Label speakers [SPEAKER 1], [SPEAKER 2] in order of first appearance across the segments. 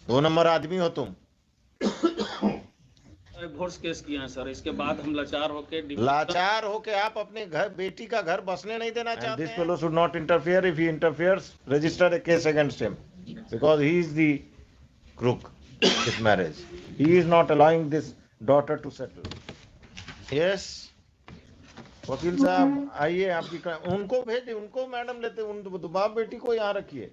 [SPEAKER 1] 2 number आदमी हो तुम।
[SPEAKER 2] डिवोर्स केस किया है सर, इसके बाद हम
[SPEAKER 1] लाचार होके आप अपने घर बेटी का घर बसने नहीं देना चाहते। This fellow should not interfere. If he interferes, register A case against him because he is the crook this marriage. He is not allowing this daughter to settle. Yes, वकील साहब आइए, आपकी उनको भेजिए, उनको मैडम लेते, उन बाप बेटी को यहाँ रखिए।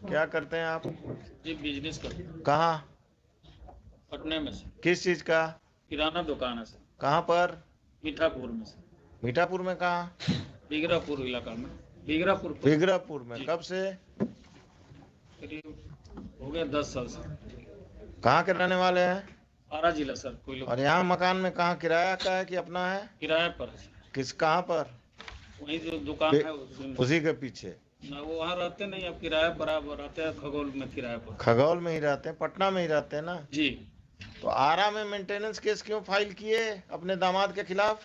[SPEAKER 1] क्या करते हैं आप?
[SPEAKER 2] जी बिजनेस करते हैं।
[SPEAKER 1] कहाँ?
[SPEAKER 2] पटने में से।
[SPEAKER 1] किस चीज का?
[SPEAKER 2] किराना दुकान है सर।
[SPEAKER 1] कहाँ पर?
[SPEAKER 2] मीठापुर में सर।
[SPEAKER 1] मीठापुर में कहाँ?
[SPEAKER 2] बिगरापुर इलाका में। बिगरापुर
[SPEAKER 1] में। कब से?
[SPEAKER 2] करीब हो गया 10 साल से।
[SPEAKER 1] कहाँ के रहने वाले हैं?
[SPEAKER 2] आरा जिला सर। कोई लोग।
[SPEAKER 1] और यहाँ मकान में कहाँ किराया का है कि अपना है?
[SPEAKER 2] किराए पर है सर।
[SPEAKER 1] किस, कहाँ पर?
[SPEAKER 2] वही जो दुकान है
[SPEAKER 1] उसी के पीछे
[SPEAKER 2] ना। वो वहाँ रहते नहीं, अब किराए पर रहते हैं खगौल में। किराए पर
[SPEAKER 1] खगौल में ही रहते हैं, पटना में ही रहते हैं ना
[SPEAKER 2] जी।
[SPEAKER 1] तो आरा में मेंटेनेंस केस क्यों फाइल किए अपने दामाद के खिलाफ?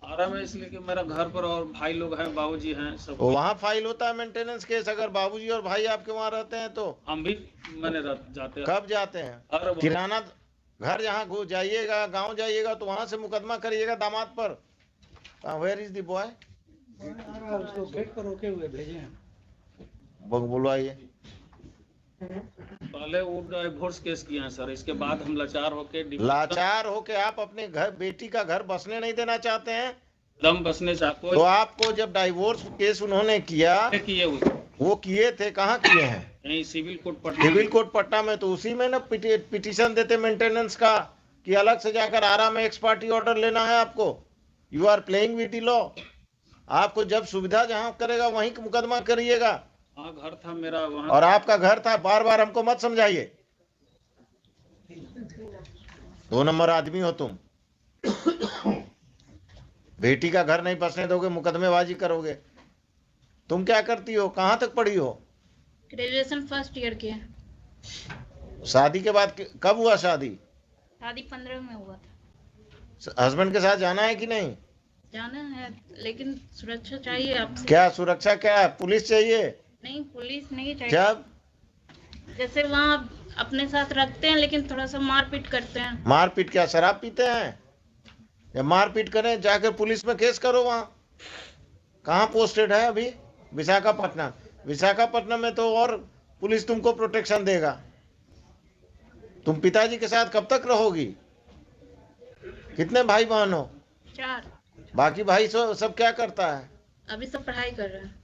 [SPEAKER 2] आरा में इसलिए कि मेरा घर पर और भाई लोग हैं, बाबूजी हैं सब।
[SPEAKER 1] वहाँ फाइल होता है मेंटेनेंस केस अगर बाबूजी और भाई आपके वहाँ रहते हैं तो?
[SPEAKER 2] हम भी मैंने जाते हैं।
[SPEAKER 1] कब जाते हैं? किराना घर जहाँ जाइएगा, गांव जाइएगा तो वहाँ से मुकदमा करिएगा दामाद पर। Where is the boy?
[SPEAKER 2] उसको गेट पर रोके हुए भेजे हैं।
[SPEAKER 1] बोलो आइए।
[SPEAKER 2] पहले वो डिवोर्स केस किया है सर, इसके बाद हम लाचार होके
[SPEAKER 1] आप अपने घर बेटी का घर बसने नहीं देना चाहते हैं।
[SPEAKER 2] दम बसने चाहते
[SPEAKER 1] तो आपको जब डाइवोर्स केस उन्होंने किया, वो किए थे, कहाँ किए हैं?
[SPEAKER 2] यहीं सिविल कोर्ट
[SPEAKER 1] पटना में। तो उसी में ना पिटीशन देते मेंटेनेंस का कि अलग से जाकर आरा में एक्स पार्टी ऑर्डर लेना है आपको। You are playing with the law. आपको जब सुविधा जहां करेगा वहीं मुकदमा करिएगा।
[SPEAKER 2] हाँ, घर था मेरा वहाँ।
[SPEAKER 1] और आपका घर था, बार बार हमको मत समझाइए। 2 नंबर आदमी हो तुम। बेटी का घर नहीं बसने दोगे, मुकदमेबाजी करोगे। तुम क्या करती हो? कहाँ तक पढ़ी हो?
[SPEAKER 3] ग्रेजुएशन फर्स्ट ईयर की है।
[SPEAKER 1] शादी के बाद कब हुआ शादी?
[SPEAKER 3] शादी 15 में हुआ था।
[SPEAKER 1] हस्बैंड के साथ जाना है कि नहीं?
[SPEAKER 3] जाना है, लेकिन सुरक्षा चाहिए आपसे।
[SPEAKER 1] क्या सुरक्षा? क्या है? पुलिस चाहिए?
[SPEAKER 3] नहीं, पुलिस नहीं चाहिए।
[SPEAKER 1] जब
[SPEAKER 3] जैसे वहाँ अपने साथ रखते हैं लेकिन थोड़ा सा मारपीट करते हैं।
[SPEAKER 1] मारपीट क्या? शराब पीते हैं? या मारपीट करें, जाकर पुलिस में केस करो। वहाँ कहाँ पोस्टेड है अभी? विशाखापट्टनम। विशाखापट्टनम में तो और पुलिस तुमको प्रोटेक्शन देगा। तुम पिताजी के साथ कब तक रहोगी? कितने भाई बहन हो?
[SPEAKER 3] 4।
[SPEAKER 1] बाकी भाई सब क्या करता है?
[SPEAKER 3] अभी सब पढ़ाई कर रहे हैं।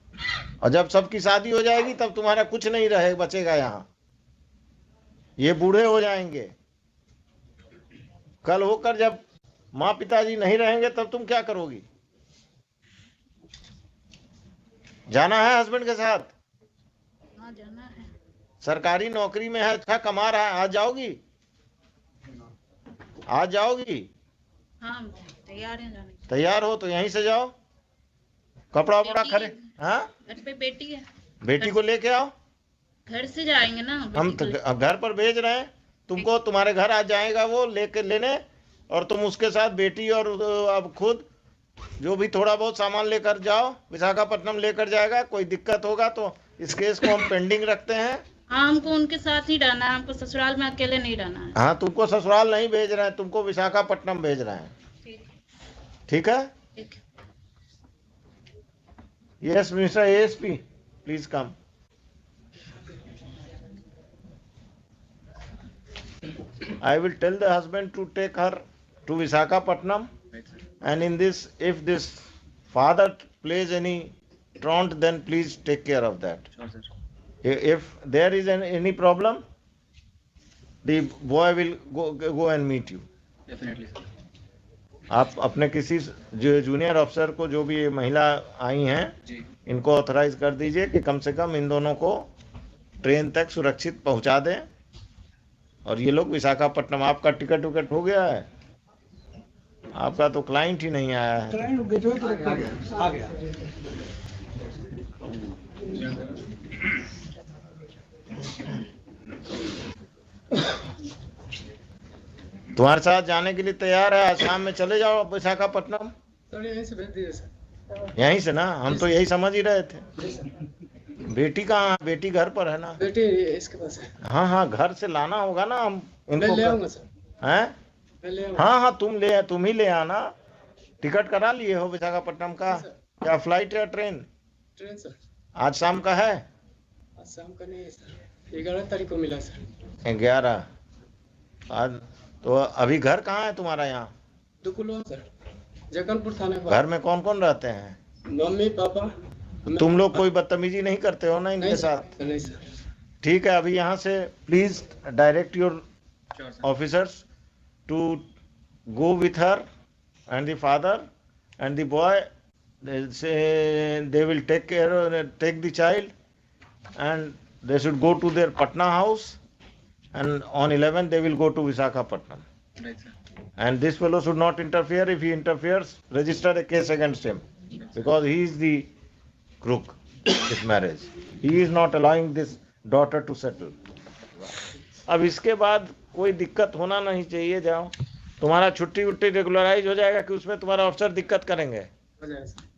[SPEAKER 1] और जब सबकी शादी हो जाएगी तब तुम्हारा कुछ नहीं रहे बचेगा यहाँ। ये बूढ़े हो जाएंगे। कल होकर जब माँ पिताजी नहीं रहेंगे तब तुम क्या करोगी? जाना है हस्बैंड के साथ?
[SPEAKER 3] हाँ, जाना है।
[SPEAKER 1] सरकारी नौकरी में है, अच्छा कमा रहा है। आज जाओगी? आज जाओगी?
[SPEAKER 3] हाँ, तैयार हैं जाने के।
[SPEAKER 1] तैयार हो तो यहीं से जाओ। कपड़ा वपड़ा खरीद। हाँ,
[SPEAKER 3] घर पे बेटी है।
[SPEAKER 1] बेटी को लेके आओ।
[SPEAKER 3] घर से जाएंगे ना।
[SPEAKER 1] हम तो घर पर भेज रहे हैं तुमको। तुम्हारे घर आ जाएगा वो लेके लेने, और तुम उसके साथ बेटी और अब खुद जो भी थोड़ा बहुत सामान लेकर जाओ। विशाखापट्टनम लेकर जाएगा। कोई दिक्कत होगा तो इस केस को हम पेंडिंग रखते हैं।
[SPEAKER 3] हाँ, हमको उनके साथ ही रहना है। हमको ससुराल में अकेले नहीं रहना है।
[SPEAKER 1] हाँ, तुमको ससुराल नहीं भेज रहे हैं, तुमको विशाखापट्टनम भेज रहे हैं। ठीक है? Yes mister ASP, please come. I will tell the husband to take her to Visakhapatnam, and in this, if this father plays any truant, then please take care of that.
[SPEAKER 2] Sure, sir.
[SPEAKER 1] If there is any problem, the boy will go and meet you.
[SPEAKER 2] Definitely, sir.
[SPEAKER 1] आप अपने किसी junior अफसर को, जो भी ये महिला आई हैं, इनको ऑथराइज कर दीजिए कि कम से कम इन दोनों को ट्रेन तक सुरक्षित पहुंचा दें। और ये लोग विशाखापट्टनम। आपका टिकट विकट हो गया है? आपका तो क्लाइंट ही नहीं आया है।
[SPEAKER 2] आ गया।
[SPEAKER 1] तुम्हारे साथ जाने के लिए तैयार है। आज शाम में चले जाओ विशाखापट्टनम।
[SPEAKER 4] सर यहीं से भेज दीजिए सर।
[SPEAKER 1] यहीं से ना, हम तो यही समझ ही रहे थे।
[SPEAKER 4] जी सर।
[SPEAKER 1] बेटी कहाँ? बेटी घर पर है ना?
[SPEAKER 4] बेटी इसके पास है।
[SPEAKER 1] हाँ हाँ, घर से लाना होगा ना, हम
[SPEAKER 4] मैं
[SPEAKER 1] इनको
[SPEAKER 4] ले आऊंगा सर।
[SPEAKER 1] हैं?
[SPEAKER 4] मैं ले आऊंगा।
[SPEAKER 1] हाँ हाँ, तुम ही ले आना। टिकट करा लिए हो विशाखापट्टनम का?
[SPEAKER 4] जी सर।
[SPEAKER 1] क्या फ्लाइट या ट्रेन?
[SPEAKER 4] Train sir.
[SPEAKER 1] आज शाम का है?
[SPEAKER 4] आज शाम का नहीं है सर, 11 तारीख को मिला सर।
[SPEAKER 1] 11 आज। तो अभी घर कहाँ है तुम्हारा? यहाँ
[SPEAKER 4] दुकुलवा सर, जगनपुर थाने पर।
[SPEAKER 1] घर में कौन कौन रहते हैं?
[SPEAKER 4] Mummy papa.
[SPEAKER 1] तुम लोग कोई बदतमीजी नहीं करते हो ना इनके
[SPEAKER 4] नहीं
[SPEAKER 1] साथ?
[SPEAKER 4] सर, नहीं सर।
[SPEAKER 1] ठीक है, अभी यहाँ से please direct your officers to go with her and the father and the boy. They say they will take the child, and they should go to their Patna house, and on 11 they will go to Visakhapatnam.
[SPEAKER 2] Right, sir.
[SPEAKER 1] And this fellow should not interfere. If he interferes, register a case against him, because he is the crook with marriage. He is not allowing this daughter to settle. अब इसके बाद कोई दिक्कत होना नहीं चाहिए। जाओ, तुम्हारा छुट्टी उट्टी रेगुलराइज हो जाएगा कि उसमें तुम्हारा अफसर दिक्कत करेंगे?
[SPEAKER 4] हो जाएगा sir.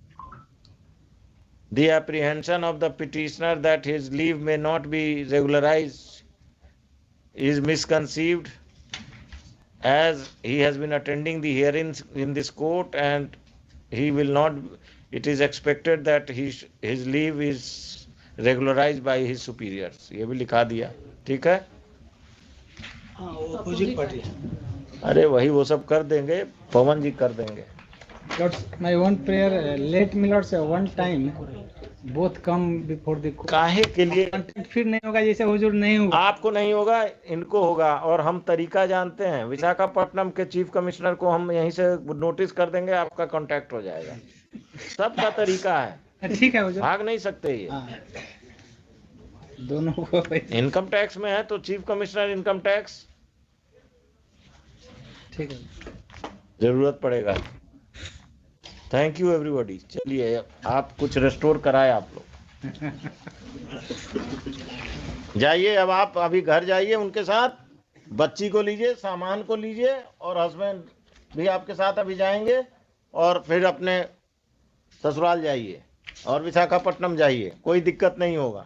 [SPEAKER 1] The apprehension of the petitioner that his leave may not be regularized is misconceived, as he has been attending the hearings in this court and he will not. It is expected that his leave is regularized by his superiors. ये भी लिखा दिया, ठीक है?
[SPEAKER 4] हाँ, वो opposite party है।
[SPEAKER 1] अरे वही वो सब कर देंगे, पवन जी कर देंगे।
[SPEAKER 5] Lords, my one prayer, let me Lords one time both come before the court.
[SPEAKER 1] काहे के लिए?
[SPEAKER 5] फिर नहीं होगा जैसे हुजूर नहीं होगा।
[SPEAKER 1] आपको नहीं होगा, इनको होगा। और हम तरीका जानते हैं। विशाखापट्टनम के चीफ कमिश्नर को हम यहीं से नोटिस कर देंगे, आपका कांटेक्ट हो जाएगा। सबका तरीका है,
[SPEAKER 5] ठीक है हुजूर।
[SPEAKER 1] भाग नहीं सकते ये।
[SPEAKER 5] हाँ, दोनों को
[SPEAKER 1] इनकम टैक्स में है तो चीफ कमिश्नर इनकम टैक्स
[SPEAKER 5] ठीक है,
[SPEAKER 1] जरूरत पड़ेगा। Thank you everybody. चलिए, आप कुछ रेस्टोर कराए आप लोग। जाइए, अब आप अभी घर जाइए, उनके साथ बच्ची को लीजिए, सामान को लीजिए, और हस्बैंड भी आपके साथ अभी जाएंगे, और फिर अपने ससुराल जाइए और विशाखापट्टनम जाइए। कोई दिक्कत नहीं होगा।